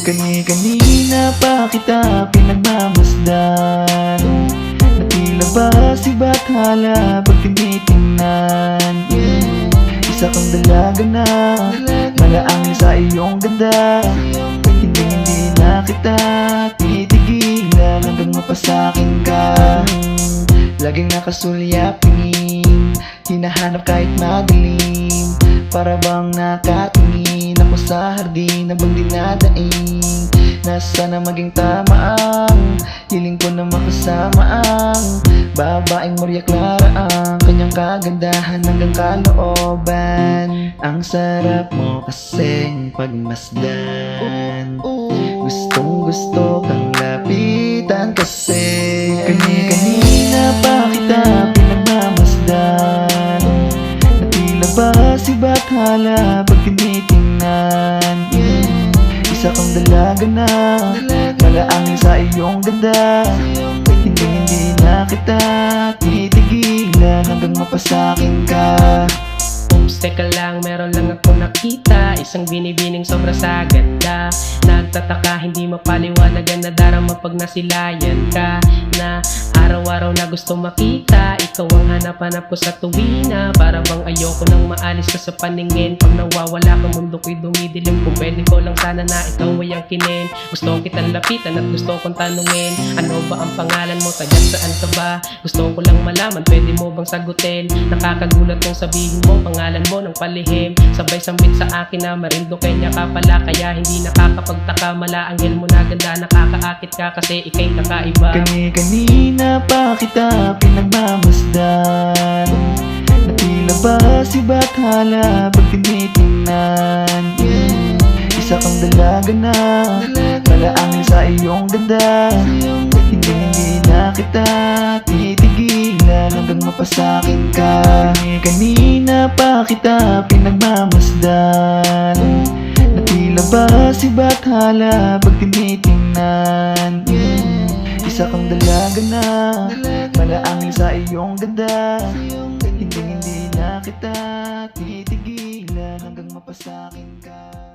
Kani-kanina pa kita pinagmamasdan, na tila ba si Bathala pag tinitingnan. Isa kang dalaga na malaangin sa iyong ganda. Hindi na kita titigilan hanggang mapasakin ka. Laging nakasulyapin, hinahanap kahit madilim. Para bang nakatingin ako sa hardin na bang dinadaing. Nasa na maging tama ang hiling ko na makasama ang babaeng Maria Clara. Ang kanyang kagandahan hanggang kalooban. Ang sarap mo kasing pagmasdan. Gustong gusto kang lapitan kasi. Kani-kanina pa kita pinagmamasdan, na tila ba si Bathala pag tinitingnan. Isa kang dalaga na malaangin sa iyong ganda. Hindi na kita titigilan hanggang mapasakin ka. Oops, teka lang, meron lang ako nakita. Isang binibining sobra sa ganda. Nagtataka, hindi mapaliwanagan na darama pag nasilayan ka. Na araw-araw na gusto makita. Ikaw ang hanap-hanap ko sa tuwina. Para bang ayoko nang maalis ka sa paningin. Pag nawawala ka, mundo ko'y dumidilim. Kung pwede ko lang sana na ikaw ay angkinin. Gusto kitang lapitan at gusto kong tanungin, ano ba ang pangalan mo? Taga saan ka ba? Gusto ko lang malaman, pwede mo bang sagutin? Nakakagulat kung sabihin mo pangalan mo ng palihim. Sabay sambit sa akin na marindo kanya ka pala. Kaya hindi nakakapagtaka, mala anghel mo na ganda. Nakakaakit ka kasi ikay kakaiba. Kani-kanina pa kita pinagmamasdan, na tila ba si Bathala pag tinitingnan. Isa kang dalaga na malaangin sa iyong ganda. Hindi na kita titigilan hanggang mapasakin ka. Kanina pa kita pinagmamasdan, na tila ba si Bathala pag tinitingnan. Isa kang dalaga na malaangin sa iyong ganda. Hindi na kita titigilan hanggang mapasakin ka.